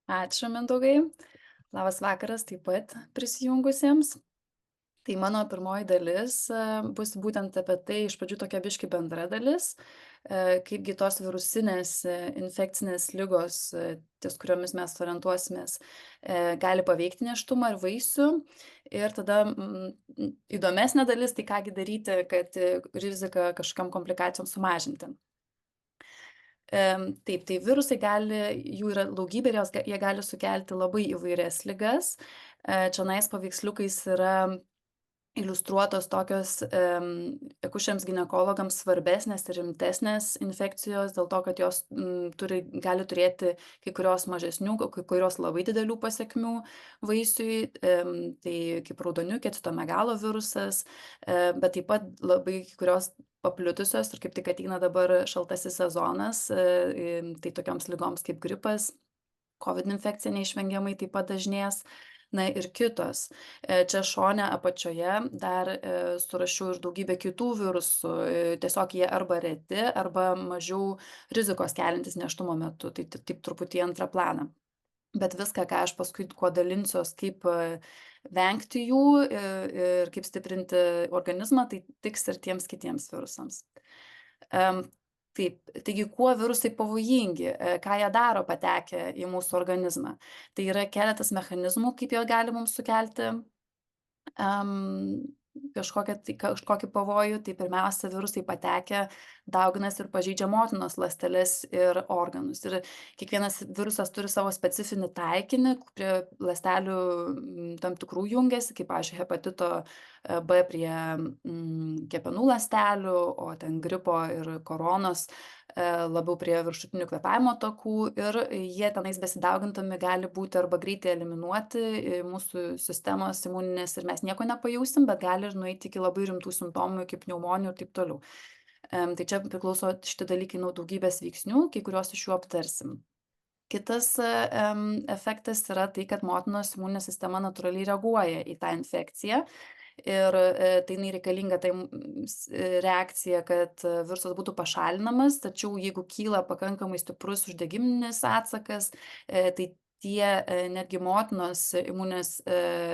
Ačiū, Mindaugai. Labas vakaras taip pat prisijungusiems. Tai mano pirmoji dalis bus būtent apie tai, iš pradžių tokia biški bendra dalis, kaipgi tos virusinės infekcinės ligos, ties kuriomis mes orientuosimės, gali paveikti nėštumą ir vaisių. Ir tada įdomesnė dalis, tai kągi daryti, kad riziką kažkokiom komplikacijom sumažinti. Taip, tai virusai gali jų yra daugybė ir jie gali sukelti labai įvairias ligas. Čionais paveiksliukais yra iliustruotos tokios akušeriams ginekologams svarbesnės ir rimtesnės infekcijos dėl to, kad jos gali turėti kai kurios mažesnių, kai kurios labai didelių pasekmių vaisiui, tai kaip raudoniukė, citomegalo virusas, bet taip pat labai kai kurios paplitusios ir kaip tik ateina dabar šaltasis sezonas, tai tokioms ligoms kaip gripas, COVID infekcija neišvengiamai taip pat dažnės. Na ir kitos. Čia šone apačioje dar surašiau ir daugybę kitų virusų. Tiesiog jie arba reti, arba mažiau rizikos keliantys nėštumo metu. Tai taip truputį į antrą planą. Bet viską, ką aš paskui kuo dalinsiuos, kaip vengti jų ir kaip stiprinti organizmą, tai tiks ir tiems kitiems virusams. Taip, taigi kuo virusai pavojingi, ką jie daro patekę į mūsų organizmą? Tai yra keletas mechanizmų, kaip jie gali mums sukelti kažkokį pavojų. Tai pirmiausia, virusai patekę dauginasi ir pažeidžia motinos ląsteles ir organus. Ir kiekvienas virusas turi savo specifinį taikinį, prie ląstelių tam tikrų jungiasi, kaip, pavyzdžiui, hepatito B prie kepenų ląstelių, o ten gripo ir koronos labiau prie viršutinių kvėpavimo takų, ir jie tenais besidaugindami gali būti arba greitai eliminuoti mūsų sistemos imuninės ir mes nieko nepajausim, bet gali ir nueiti iki labai rimtų simptomų, iki pneumonijų ir taip toliau. Tai čia priklauso šitie dalykai nuo daugybės veiksnių, kai kuriuos iš jų aptarsim. Kitas efektas yra tai, kad motinos imuninė sistema natūraliai reaguoja į tą infekciją. Ir tai jinai reikalinga reakcija, kad virusas būtų pašalinamas, tačiau jeigu kyla pakankamai stiprus uždegiminis atsakas, tai tie netgi motinos imuninės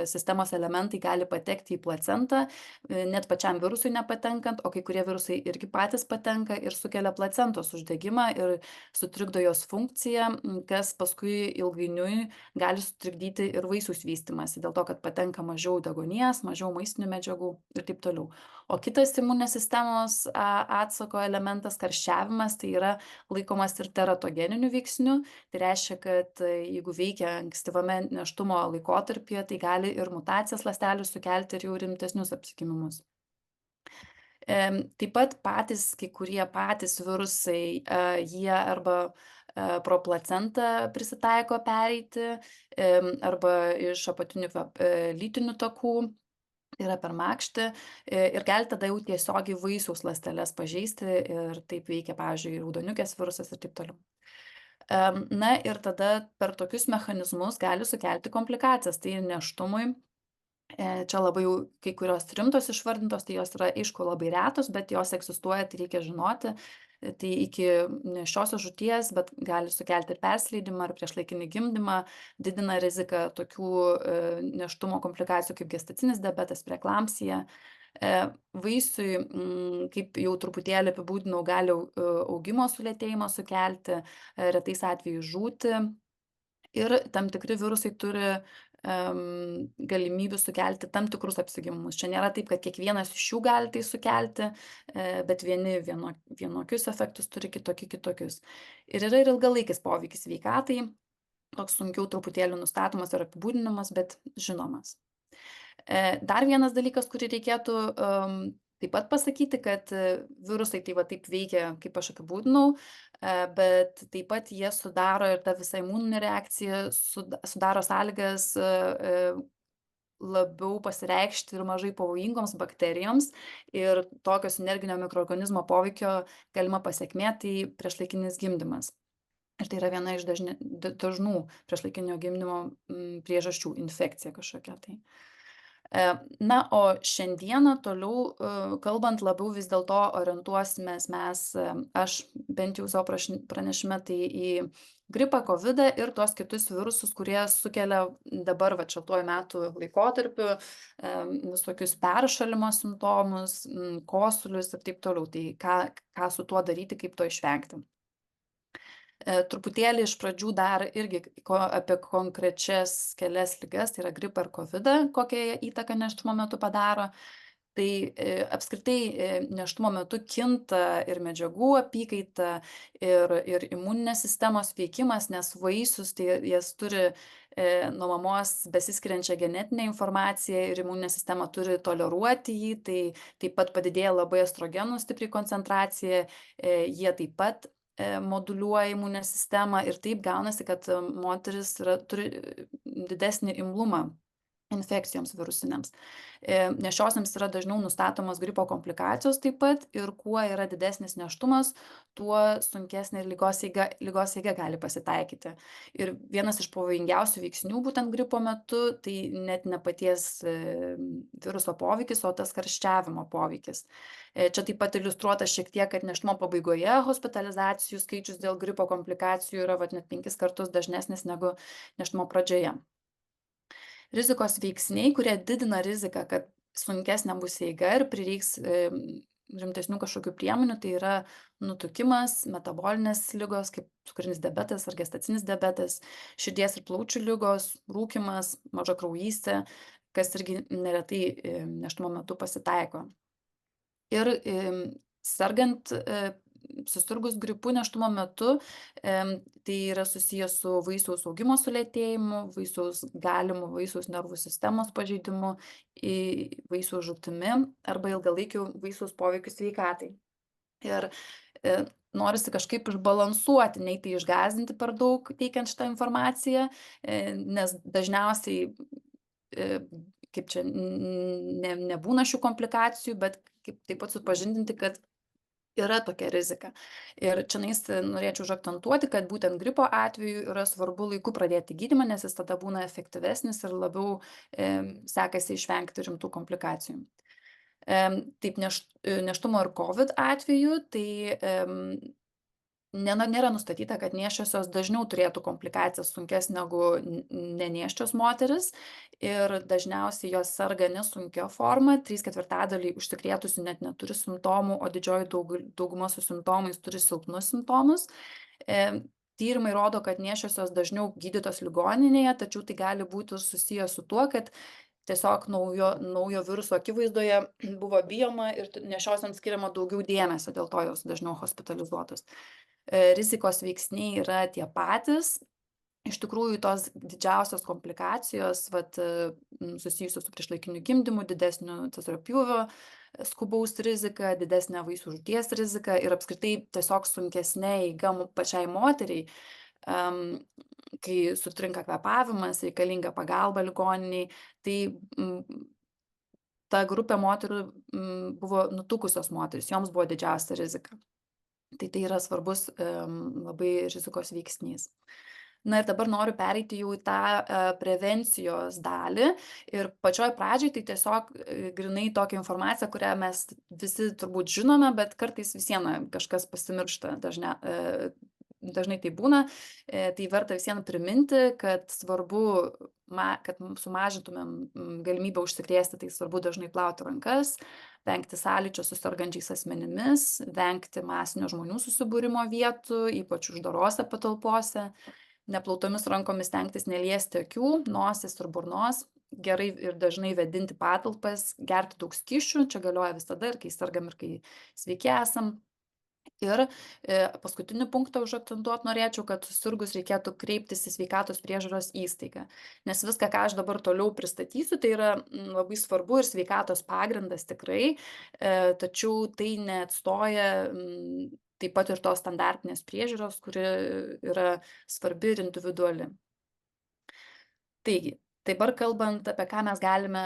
sistemos elementai gali patekti į placentą, net pačiam virusui nepatenkant, o kai kurie virusai irgi patys patenka ir sukelia placentos uždegimą ir sutrikdo jos funkciją, kas paskui ilgainiui gali sutrikdyti ir vaisiaus vystymąsi, dėl to, kad patenka mažiau deguonies, mažiau maistinių medžiagų ir taip toliau. O kitas imuninės sistemos atsako elementas, karščiavimas, tai yra laikomas ir teratogeniniu veiksniu. Tai reiškia, kad jeigu veikia ankstyvame nėštumo laikotarpyje, tai gali ir mutacijas ląstelių sukelti ir jau rimtesnius apsikimimus. Taip pat kai kurie patys virusai, jie arba pro placentą prisitaiko pereiti, arba iš apatinių lytinių takų, tai yra per makštį, ir gali tada jau tiesiogiai vaisiaus ląsteles pažeisti ir taip veikia, pavyzdžiui, raudoniukės virusas ir taip toliau. Na ir tada per tokius mechanizmus gali sukelti komplikacijas, tai nėštumui. Čia labai jau kai kurios rimtos išvardintos, tai jos yra aišku labai retos, bet jos egzistuoja, tai reikia žinoti. Tai iki nėščiosios žūties, bet gali sukelti ir persileidimą, ir priešlaikinį gimdymą, didina riziką tokių nėštumo komplikacijų kaip gestacinis diabetas, preeklampsija. Vaisiui, kaip jau truputėlį apibūdinau, gali augimo sulėtėjimą sukelti, retais atvejais žūti. Ir tam tikri virusai turi galimybių sukelti tam tikrus apsigimimus. Čia nėra taip, kad kiekvienas iš jų gali tai sukelti, bet vieni vienokius efektus turi, kitokius. Ir yra ir ilgalaikis poveikis sveikatai, toks sunkiau truputėlį nustatomas ir apibūdinamas, bet žinomas. Dar vienas dalykas, kurį reikėtų taip pat pasakyti, kad virusai tai va taip veikia, kaip aš apibūdinau, bet taip pat jie sudaro ir ta visa imuninė reakcija sudaro sąlygas labiau pasireikšti ir mažai pavojingoms bakterijoms, ir tokio sinerginio mikroorganizmo poveikio galima pasekmė tai priešlaikinis gimdymas. Ir tai yra viena iš dažnų priešlaikinio gimdymo priežasčių, infekcija kažkokia tai. Na, o šiandieną toliau kalbant, labiau vis dėlto orientuosimės mes, aš bent jau savo pranešime, tai į gripą, kovidą ir tuos kitus virusus, kurie sukelia dabar vat šaltuoju metų laikotarpiu, visokius peršalimo simptomus, kosulius ir taip toliau. Tai ką su tuo daryti, kaip to išvengti. Truputėlį iš pradžių dar irgi apie konkrečias kelias ligas, tai yra gripą ir kovidą, kokią jie įtaką nėštumo metu padaro. Tai, apskritai, nėštumo metu kinta ir medžiagų apykaita, ir imuninės sistemos veikimas, nes vaisius, tai jas turi, nuo mamos besiskiriančią genetinę informaciją ir imuninė sistema turi toleruoti jį, tai taip pat padidėja labai estrogenų stipriai koncentracija, jie taip pat, moduliuoja imuninę sistemą ir taip gaunasi, kad moteris turi didesnį imlumą infekcijoms virusinėms. Nėščiosioms yra dažniau nustatomos gripo komplikacijos taip pat ir kuo yra didesnis nėštumas, tuo sunkesnė ir ligos eiga gali pasitaikyti. Ir vienas iš pavojingiausių veiksnių būtent gripo metu, tai net ne paties viruso poveikis, o tas karščiavimo poveikis. Čia taip pat iliustruota šiek tiek, kad nėštumo pabaigoje hospitalizacijų skaičius dėl gripo komplikacijų yra net 5 kartus dažnesnis negu nėštumo pradžioje. Rizikos veiksniai, kurie didina riziką, kad sunkesnė bus eiga ir prireiks rimtesnių kažkokių priemonių, tai yra nutukimas, metabolinės ligos, kaip cukrinis diabetas ar gestacinis diabetas, širdies ir plaučių ligos, rūkymas, mažakraujystė, kas irgi neretai nėštumo metu pasitaiko. Ir sergant, susirgus gripu nėštumo metu, tai yra susijęs su vaisiaus augimo sulėtėjimu, galimu vaisiaus nervų sistemos pažeidimu, vaisiaus žūtimi arba ilgalaikiu vaisiaus poveikiu sveikatai. Ir norisi kažkaip išbalansuoti, neiti išgąsdinti per daug teikiant šitą informaciją, nes dažniausiai kaip čia nebūna šių komplikacijų, bet kaip taip pat supažindinti, kad yra tokia rizika. Ir čionais norėčiau užakcentuoti, kad būtent gripo atveju yra svarbu laiku pradėti gydymą, nes jis tada būna efektyvesnis ir labiau sekasi išvengti rimtų komplikacijų. Taip nėštumo ir COVID atveju, tai nėra nustatyta, kad nėščiosios dažniau turėtų komplikacijas sunkes negu nenėščios moteris ir dažniausiai jos serga nesunkia forma, 3/4 užsikrėtusių net neturi simptomų, o didžioji dauguma su simptomais turi silpnus simptomus. Tyrimai rodo, kad nėščiosios dažniau gydytos ligoninėje, tačiau tai gali būti susiję su tuo, kad tiesiog naujo viruso akivaizdoje buvo bijoma ir nėščiosioms skiriama daugiau dėmesio, dėl to jos dažniau hospitalizuotos. Rizikos veiksniai yra tie patys. Iš tikrųjų, tos didžiausios komplikacijos, susijusios su priešlaikiniu gimdymu, didesniu cezarapjūvio skubaus rizika, didesnė vaisių žūties rizika ir apskritai tiesiog sunkesnė eiga pačiai moteriai, kai sutrinka kvėpavimas, reikalinga pagalba ligoniniai, tai ta grupė moterų buvo nutukusios moterys, joms buvo didžiausia rizika. Tai yra svarbus labai rizikos veiksnys. Na ir dabar noriu pereiti jau į tą prevencijos dalį ir pačioj pradžioj tai tiesiog grynai tokia informacija, kurią mes visi turbūt žinome, bet kartais vis viena kažkas pasimiršta, dažnai tai būna, tai verta vis viena priminti, kad svarbu, kad sumažintumėm galimybę užsikrėsti, tai svarbu dažnai plauti rankas, vengti sąlyčio su sergančiais asmenimis, vengti masinio žmonių susibūrimo vietų, ypač uždarose patalpose, neplautomis rankomis stengtis neliesti akių, nosies ir burnos, gerai ir dažnai vėdinti patalpas, gerti daug skysčių, čia galioja visada ir kai sergam ir kai sveiki esam. Ir paskutinį punktą užakcentuot norėčiau, kad susirgus reikėtų kreiptis į sveikatos priežiūros įstaigą. Nes viską, ką aš dabar toliau pristatysiu, tai yra labai svarbu ir sveikatos pagrindas tikrai, tačiau tai neatstoja taip pat ir tos standartinės priežiūros, kuri yra svarbi ir individuali. Taigi, dabar kalbant apie ką mes galime,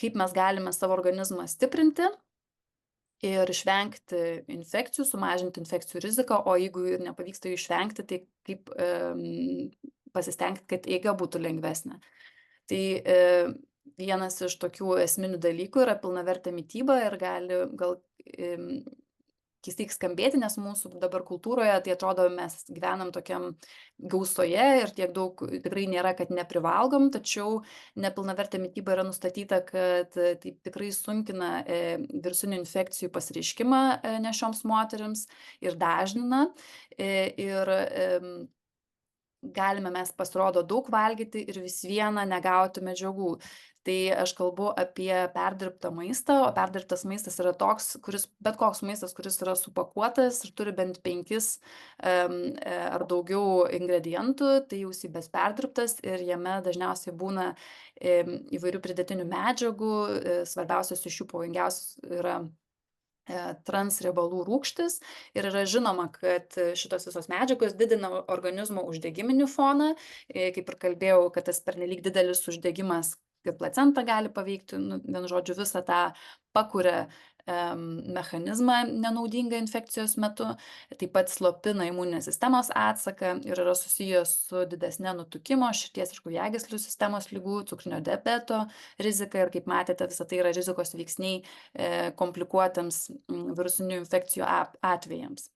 kaip mes galime savo organizmą stiprinti ir išvengti infekcijų, sumažinti infekcijų riziką, o jeigu ir nepavyksta jų išvengti, tai kaip pasistengti, kad eiga būtų lengvesnė. Tai vienas iš tokių esminių dalykų yra pilnavertė mityba ir gal keistai skambėti, nes mūsų dabar kultūroje tai atrodo mes gyvenam tokiam gausoje ir tiek daug tikrai nėra, kad neprivalgom, tačiau nepilnavertė mityba yra nustatyta, kad tai tikrai sunkina virusinių infekcijų pasireiškimą nešioms moterims ir dažnina. Ir galime mes pasirodo daug valgyti ir vis viena negauti medžiagų. Tai aš kalbu apie perdirbtą maistą, o perdirbtas maistas yra toks, kuris bet koks maistas, kuris yra supakuotas ir turi bent 5 ar daugiau ingredientų, tai jau jisai perdirbtas ir jame dažniausiai būna įvairių pridėtinių medžiagų, svarbiausios iš jų pavojingiausios yra transriebalų rūgštys ir yra žinoma, kad šitos visos medžiagos didina organizmo uždegiminį foną, kaip ir kalbėjau, kad tas pernelyg didelis uždegimas ir placentą gali paveikti, nu, vienu žodžiu, visą tą pakuria mechanizmą nenaudingą infekcijos metu, taip pat slopina imuninės sistemos atsaką ir yra susijęs su didesne nutukimo, širdies ir kraujagyslių sistemos ligų, cukrinio diabeto rizika ir kaip matėte, visa tai yra rizikos veiksniai komplikuotiems virusinių infekcijų atvejams.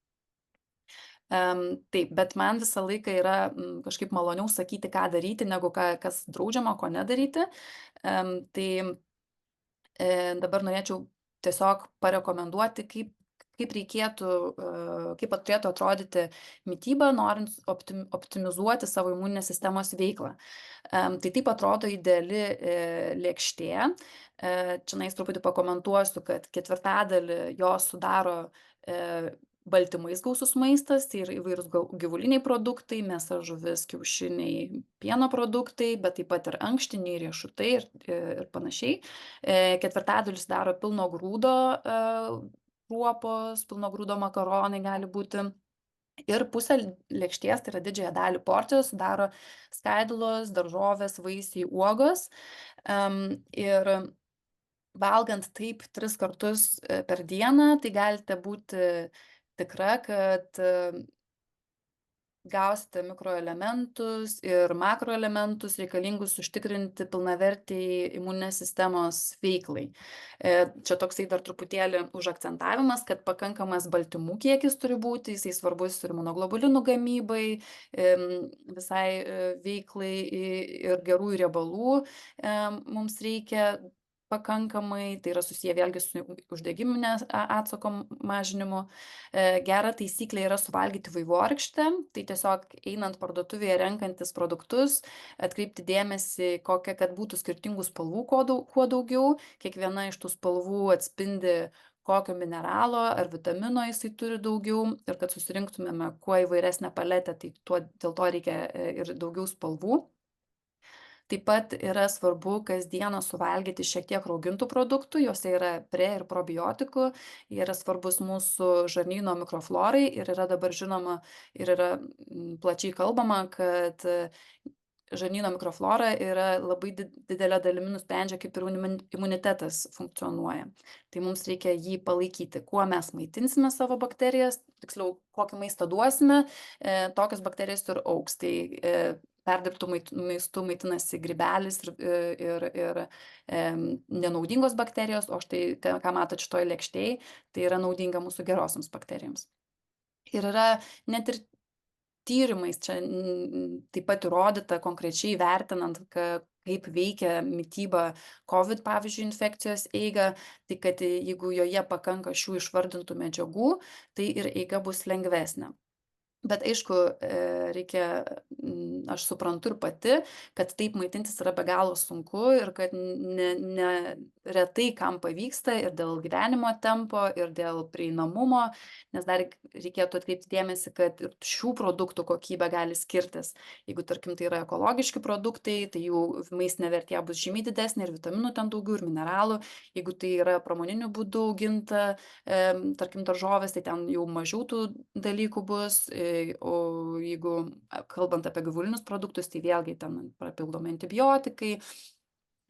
Taip, bet man visą laiką yra kažkaip maloniau sakyti, ką daryti, negu kas draudžiama, ko nedaryti. Tai dabar norėčiau tiesiog parekomenduoti, kaip reikėtų, kaip turėtų atrodyti mityba, norint optimizuoti savo imuninės sistemos veiklą. Tai taip atrodo ideali lėkštė. Čionais truputį pakomentuosiu, kad ketvirtadalį jos sudaro baltymais gausus maistas, tai ir įvairūs gyvuliniai produktai, mėsa, žuvis, kiaušiniai, pieno produktai, bet taip pat ir ankštiniai, riešutai ir panašiai. Ketvirtadalis daro pilno grūdo kruopos, pilno grūdo makaronai gali būti. Ir pusę lėkštės, tai yra didžiąją dalį porcijos, sudaro skaidulos, daržovės, vaisiai, uogos. Ir valgant taip 3 kartus per dieną, tai galite būti tikra, kad gausite mikroelementus ir makroelementus reikalingus užtikrinti pilnavertei imuninės sistemos veiklai. Čia toksai dar truputėlį užakcentavimas, kad pakankamas baltymų kiekis turi būti, jisai svarbus ir imunoglobulinų gamybai, visai veiklai ir gerųjų riebalų mums reikia pakankamai, tai yra susiję vėlgi su uždegiminės atsako mažinimu. Gera taisyklė yra suvalgyti vaivorykštę, tai tiesiog einant parduotuvėje, renkantis produktus, atkreipti dėmesį, kad būtų skirtingų spalvų kuo daugiau. Kiekviena iš tų spalvų atspindi kokio mineralo ar vitamino jisai turi daugiau ir kad susirinktumėme kuo įvairesnę paletę, tai dėl to reikia ir daugiau spalvų. Taip pat yra svarbu kasdieną suvalgyti šiek tiek raugintų produktų, juose yra pre ir probiotikų, jie yra svarbus mūsų žarnyno mikroflorai ir yra dabar žinoma ir yra plačiai kalbama, kad žarnyno mikroflora yra labai didelė dalimi nusprendžia, kaip ir imunitetas funkcionuoja. Tai mums reikia jį palaikyti. Kuo mes maitinsime savo bakterijas, tiksliau, kokį maistą duosime, tokios bakterijos ir augs. Tai perdirbtų maistų maitinasi grybelis ir nenaudingos bakterijos, o štai, ką matot šitoj lėkštėj, tai yra naudinga mūsų gerosioms bakterijoms. Ir yra net ir tyrimais čia taip pat įrodyta konkrečiai vertinant, kaip veikia mityba COVID, pavyzdžiui, infekcijos eigą, tai kad jeigu joje pakanka šių išvardintų medžiagų, tai ir eiga bus lengvesnė. Bet aišku, reikia, aš suprantu ir pati, kad taip maitintis yra be galo sunku ir kad retai kam pavyksta ir dėl gyvenimo tempo, ir dėl prieinamumo, nes dar reikėtų atkreipti dėmesį, kad ir šių produktų kokybė gali skirtis. Jeigu, tarkim, tai yra ekologiški produktai, tai jų maistinė vertė bus žymiai didesnė ir vitaminų ten daugiau, ir mineralų. Jeigu tai yra pramoniniu būdu auginta, tarkim, daržovės, tai ten jau mažiau tų dalykų bus. O jeigu kalbant apie gyvulinius produktus, tai vėlgi ten papildomi antibiotikai,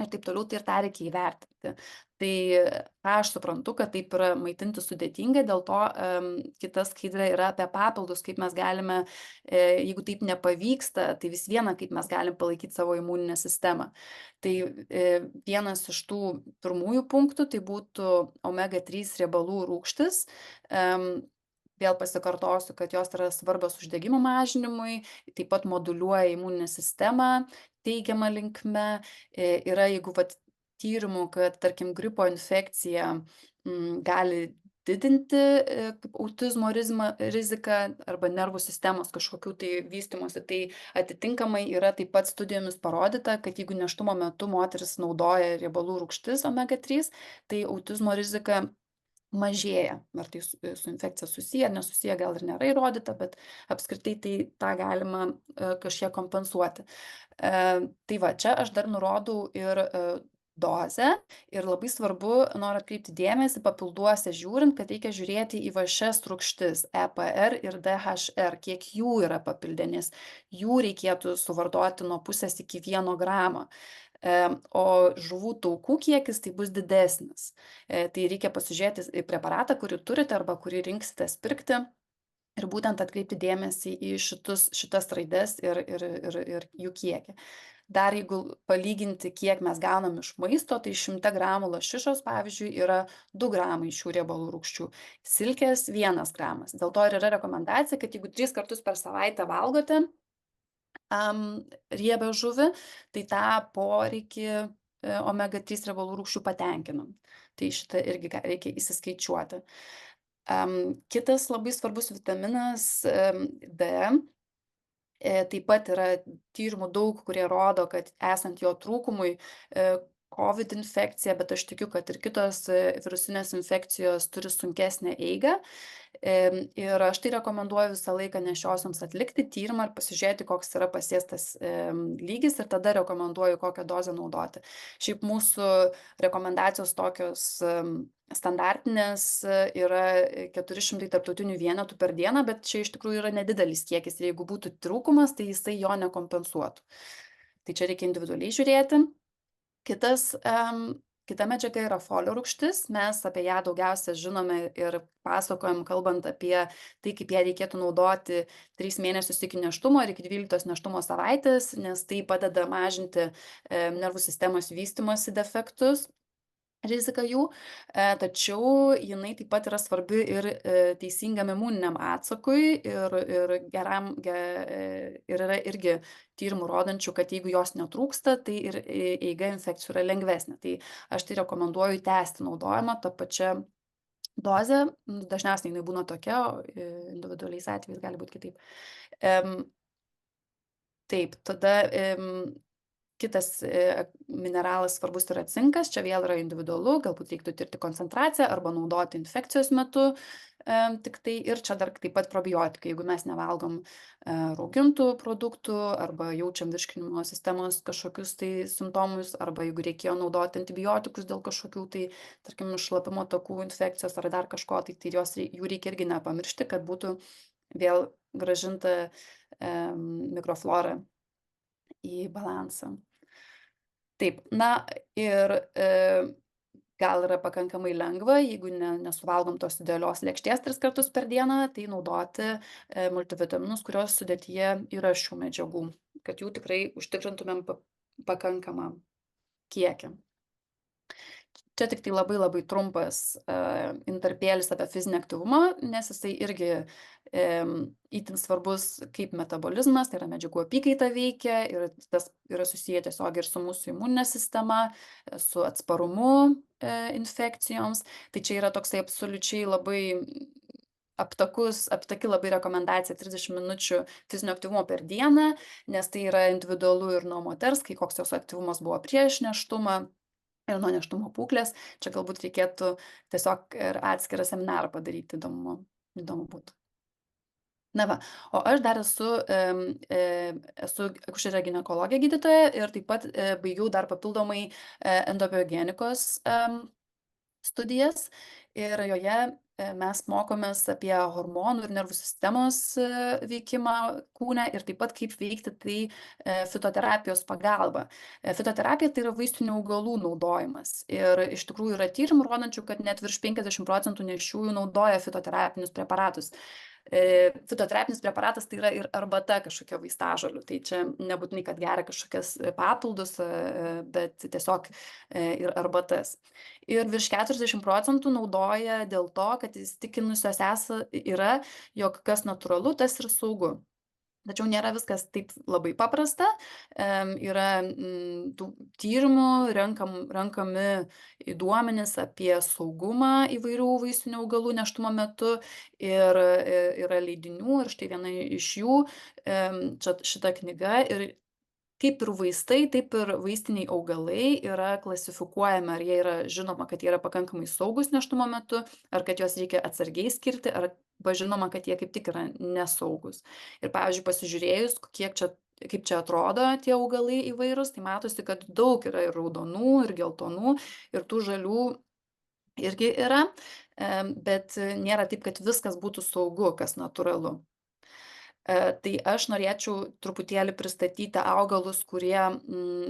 ir taip toliau, tai ir tą reikia įvertinti. Tai aš suprantu, kad taip yra maitinti sudėtinga, dėl to kita skaidrė yra apie papildus, kaip mes galime, jeigu taip nepavyksta, tai vis viena, kaip mes galim palaikyti savo imuninę sistemą. Tai vienas iš tų pirmųjų punktų tai būtų omega 3 riebalų rūgštis. Em, Vėl pasikartosiu, kad jos yra svarbios uždegimo mažinimui, taip pat moduliuoja imuninę sistemą teigiama linkme. Yra, jeigu vat tyrimų, kad tarkim gripo infekcija gali didinti kaip autizmo riziką arba nervų sistemos kažkokių tai vystymosi, tai atitinkamai yra taip pat studijomis parodyta, kad jeigu nėštumo metu moteris naudoja riebalų rūgštis omega 3, tai autizmo rizika mažėja. Ar tai su infekcija susiję ar nesusiję, gal ir nėra įrodyta, bet apskritai tai tą galima kažkiek kompensuoti. Tai va, čia aš dar nurodau ir dozę ir labai svarbu, noriu atkreipti dėmesį, papilduose žiūrint, kad reikia žiūrėti į va šias rūgštis EPR ir DHR, kiek jų yra papildę, nes jų reikėtų suvartoti nuo 0,5 iki 1 gramo. O žuvų taukų kiekis tai bus didesnis. Tai reikia pasižiūrėti į preparatą, kurį turite arba kurį rinksitės pirkti ir būtent atkreipti dėmesį į šitas raides ir jų kiekį. Dar jeigu palyginti, kiek mes gaunam iš maisto, tai 100 gramų lašišos, pavyzdžiui, yra 2 gramai šių riebalų rūgščių, silkės 1 gramas. Dėl to ir yra rekomendacija, kad jeigu 3 kartus per savaitę valgote riebią žuvį, tai tą poreikį omega 3 riebalų rūgščių patenkinam. Tai šitą irgi reikia įsiskaičiuoti. Kitas labai svarbus vitaminas D. Taip pat yra tyrimų daug, kurie rodo, kad esant jo trūkumui COVID infekcija, bet aš tikiu, kad ir kitos virusinės infekcijos turi sunkesnę eigą. Ir aš tai rekomenduoju visą laiką nėščiosioms atlikti tyrimą ir pasižiūrėti, koks yra pasiektas lygis ir tada rekomenduoju, kokią dozę naudoti. Šiaip mūsų rekomendacijos tokios standartinės yra 400 tarptautinių vienetų per dieną, bet čia iš tikrųjų yra nedidelis kiekis ir jeigu būtų trūkumas, tai jisai jo nekompensuotų. Tai čia reikia individualiai žiūrėti. Kita medžiaga yra folio rūgštis. Mes apie ją daugiausia žinome ir pasakojam, kalbant apie tai, kaip ją reikėtų naudoti 3 mėnesius iki nėštumo ir iki 12 nėštumo savaitės, nes tai padeda mažinti nervų sistemos vystymosi defektus, riziką jų, tačiau jinai taip pat yra svarbi ir teisingam imuniniam atsakui ir yra irgi tyrimų rodančių, kad jeigu jos netrūksta, tai ir eiga infekcijų yra lengvesnė. Tai aš tai rekomenduoju tęsti naudojimą tą pačią dozę. Dažniausiai jinai būna tokia, o individualiais atvejais gali būti kitaip. Taip, tada kitas mineralas svarbus yra cinkas, čia vėl yra individualu, galbūt reiktų tirti koncentraciją arba naudoti infekcijos metu tik tai. Ir čia dar taip pat probiotikai, jeigu mes nevalgom raugintų produktų arba jaučiam virškinimo sistemos kažkokius tai simptomus, arba jeigu reikėjo naudoti antibiotikus dėl kažkokių tai, tarkim, šlapimo takų infekcijos ar dar kažko, tai jų reikia irgi nepamiršti, kad būtų vėl grąžinta mikroflora į balansą. Taip, na ir gal yra pakankamai lengva, jeigu nesuvalgom tos idealios lėkštės 3 kartus per dieną, tai naudoti multivitaminus, kurios sudėtyje yra šių medžiagų, kad jų tikrai užtikrintumėm pakankamą kiekį. Čia tik tai labai labai trumpas intarpėlis apie fizinį aktyvumą, nes jisai irgi itin svarbus kaip metabolizmas, tai yra medžiagų apykaita veikia ir tas yra susiję tiesiog ir su mūsų imuninė sistema, su atsparumu infekcijoms. Tai čia yra toksai absoliučiai labai aptaki labai rekomendacija 30 minučių fizinio aktyvumo per dieną, nes tai yra individualu ir nuo moters, kai koks jos aktyvumas buvo prieš nėštumą ir nuo nėštumo būklės. Čia galbūt reikėtų tiesiog ir atskirą seminarą padaryti, įdomu būtų. Na va, o aš dar esu akušerė ginekologė gydytoja ir taip pat baigiau dar papildomai endobiogenikos studijas ir joje mes mokomės apie hormonų ir nervų sistemos veikimą kūne ir taip pat kaip veikti tai fitoterapijos pagalba. Fitoterapija tai yra vaistinių augalų naudojimas ir iš tikrųjų yra tyrimų rodančių, kad net virš 50% nėščiųjų naudoja fitoterapinius preparatus. Fitoterapinis preparatas tai yra ir arbata kažkokia vaistažolių, tai čia nebūtinai, kad geria kažkokias papildus, bet tiesiog ir arbatas. Ir virš 40% naudoja dėl to, kad įsitikinusios yra, jog kas natūralu, tas ir saugu. Tačiau nėra viskas taip labai paprasta. Yra tų tyrimų, renkami duomenys apie saugumą įvairių vaistinių augalų nėštumo metu ir yra leidinių ir štai viena iš jų, čia šita knyga ir kaip ir vaistai, taip ir vaistiniai augalai yra klasifikuojami, ar jie yra žinoma, kad jie yra pakankamai saugūs nėštumo metu, ar kad juos reikia atsargiai skirti, ar žinoma, kad jie kaip tik yra nesaugūs. Ir pavyzdžiui, pasižiūrėjus, kaip čia atrodo tie augalai įvairūs, tai matosi, kad daug yra ir raudonų, ir geltonų, ir tų žalių irgi yra, bet nėra taip, kad viskas būtų saugu, kas natūralu. Tai aš norėčiau truputėlį pristatyti augalus, kurie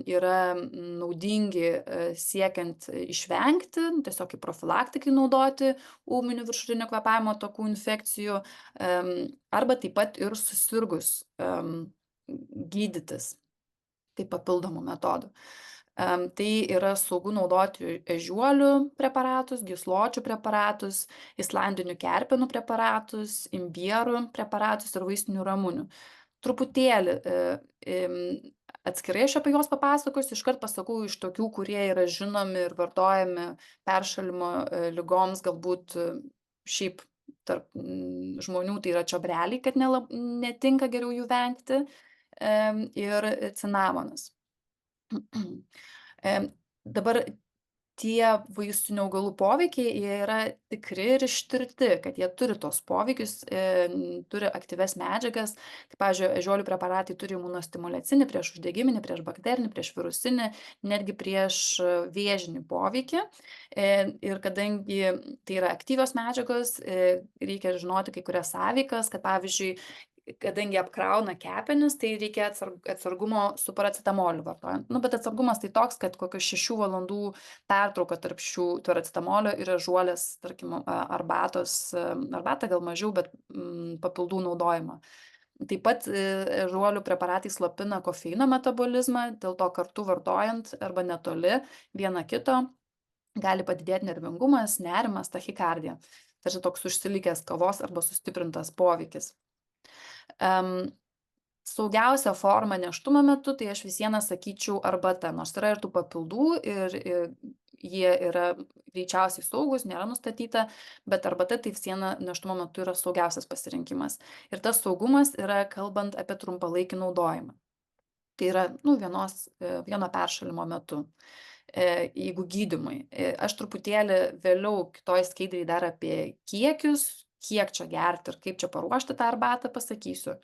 yra naudingi siekiant išvengti, tiesiog kaip profilaktikai naudoti ūminių viršutinių kvėpavimo takų infekcijų, arba taip pat ir susirgus gydytis kaip papildomų metodų. Tai yra saugu naudoti ežiuolių preparatus, gysločių preparatus, islandinių kerpenų preparatus, imbierų preparatus ir vaistinių ramunių. Truputėlį atskirai aš apie juos papasakosiu, iškart pasakau iš tokių, kurie yra žinomi ir vartojami peršalimo ligoms, galbūt šiaip tarp žmonių tai yra čiobreliai, kad netinka geriau jų vengti, ir cinamonas. Dabar tie vaistinių augalų poveikiai, jie yra tikri ir ištirti, kad jie turi tos poveikius, turi aktyvias medžiagas. Kaip pavyzdžiui, ežiuolių preparatai turi imunostimuliacinį, priešuždegiminį, priešbakterinį, priešvirusinį, netgi prieš vėžinį poveikį. Ir kadangi tai yra aktyvios medžiagos, reikia žinoti kai kurias sąveikas, kad pavyzdžiui, kadangi apkrauna kepenis, tai reikia atsargumo su paracetamoliu vartojant. Bet atsargumas tai toks, kad kokios 6 valandų pertrauka tarp šių paracetamolio ir ežiuolės, tarkim, arbata gal mažiau, bet papildų naudojimo. Taip pat ežiuolių preparatai slopina kofeino metabolizmą, dėl to kartu vartojant arba netoli viena kito gali padidėti nervingumas, nerimas, tachikardija. Tarsi toks užsilikęs kavos arba sustiprintas poveikis. Saugiausia forma nėštumo metu, tai aš vis viena sakyčiau arbata, nors yra ir tų papildų ir jie yra greičiausiai saugus, nėra nustatyta, bet arbata tai vis viena nėštumo metu yra saugiausias pasirinkimas. Ir tas saugumas yra kalbant apie trumpalaikį naudojimą. Tai yra vieno peršalimo metu, jeigu gydymui. Aš truputėlį vėliau kitoj skaidrėj dar apie kiekius, kiek čia gerti ir kaip čia paruošti tą arbatą pasakysiu.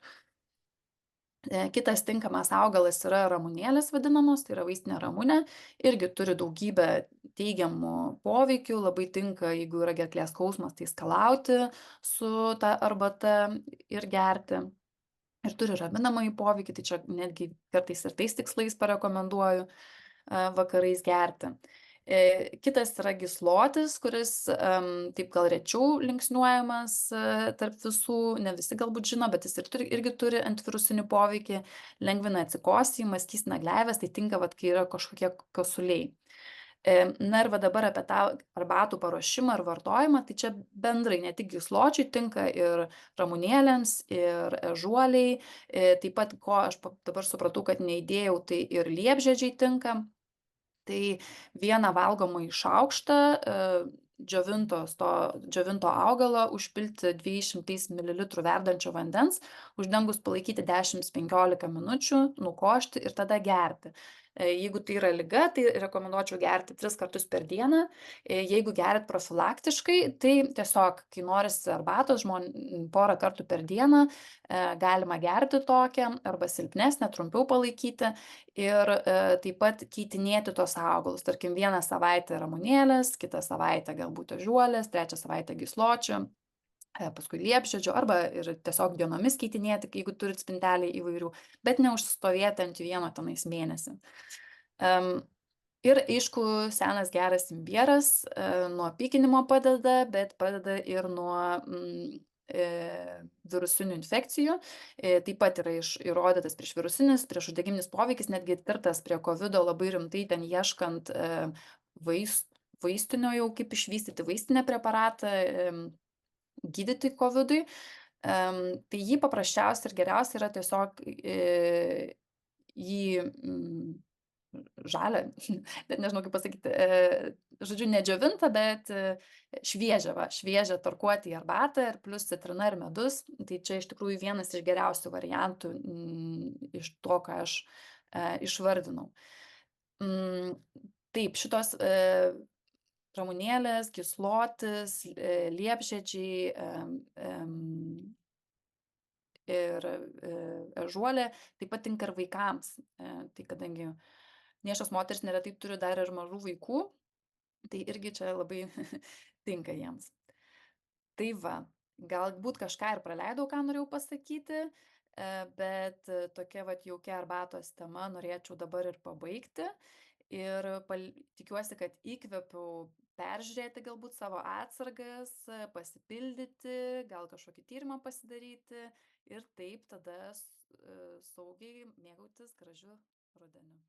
Kitas tinkamas augalas yra ramunėlės vadinamos, tai yra vaistinė ramunė, irgi turi daugybę teigiamų poveikių, labai tinka, jeigu yra gerklės skausmas, tai skalauti su ta arbata ir gerti. Ir turi raminamąjį poveikį, tai čia netgi kartais ir tais tikslais parekomenduoju vakarais gerti. Kitas yra gyslotis, kuris taip gal rečiau linksniuojamas tarp visų, ne visi galbūt žino, bet jis irgi turi antivirusinį poveikį, lengvina atsikosėjimą, skystina gleives, tai tinka, kai yra kažkokie kosuliai. Na ir dabar apie tą arbatų paruošimą ir vartojimą, tai čia bendrai ne tik gysločiui tinka ir ramunėlėms, ir ežiuoliai, taip pat, ko aš dabar supratau, kad neįdėjau, tai ir liepžiedžiai tinka. Tai vieną valgomąjį šaukštą džiovinto augalo užpilti 200 ml verdančio vandens, uždengus palaikyti 10-15 minučių, nukošti ir tada gerti. Jeigu tai yra liga, tai rekomenduočiau gerti 3 kartus per dieną. Jeigu geriat profilaktiškai, tai tiesiog, kai norisi arbatos porą kartų per dieną, galima gerti tokią arba silpnesnę, trumpiau palaikyti ir, taip pat keitinėti tuos augalus. Tarkim, vieną savaitę ramunėlės, kitą savaitę galbūt ežiuolės, trečią savaitę gysločių, paskui liepžiedžių arba ir tiesiog dienomis keitinėti, jeigu turit spintelėj įvairių, bet neužsistovėti ant vieno tenais mėnesį. Em, Ir aišku, senas geras imbieras nuo pykinimo padeda, bet padeda ir nuo virusinių infekcijų. Taip pat yra įrodytas priešvirusinis, priešuždegiminis poveikis, netgi tirtas prie kovido labai rimtai ten ieškant vaistinio jau kaip išvystyti vaistinę preparatą gydyti kovidui. Tai jį paprasčiausia ir geriausia yra tiesiog jį žalią, net nežinau kaip pasakyti, žodžiu, nedžiovintą, bet šviežią, šviežią tarkuoti į arbatą ir plus citrina ir medus. Tai čia iš tikrųjų vienas iš geriausių variantų iš to, ką aš išvardinau. Taip, šitos ramunėlės, gyslotis, liepžiedžiai ir ežiuolė taip pat tinka ir vaikams. Tai kadangi nėščios moterys neretai turi dar ir mažų vaikų, tai irgi čia labai tinka jiems. Tai va, galbūt kažką ir praleidau, ką norėjau pasakyti, bet tokia vat jaukia arbatos tema norėčiau dabar ir pabaigti. Ir tikiuosi, kad įkvėpiau peržiūrėti galbūt savo atsargas, pasipildyti, gal kažkokį tyrimą pasidaryti ir taip tada saugiai mėgautis gražiu rudeniu.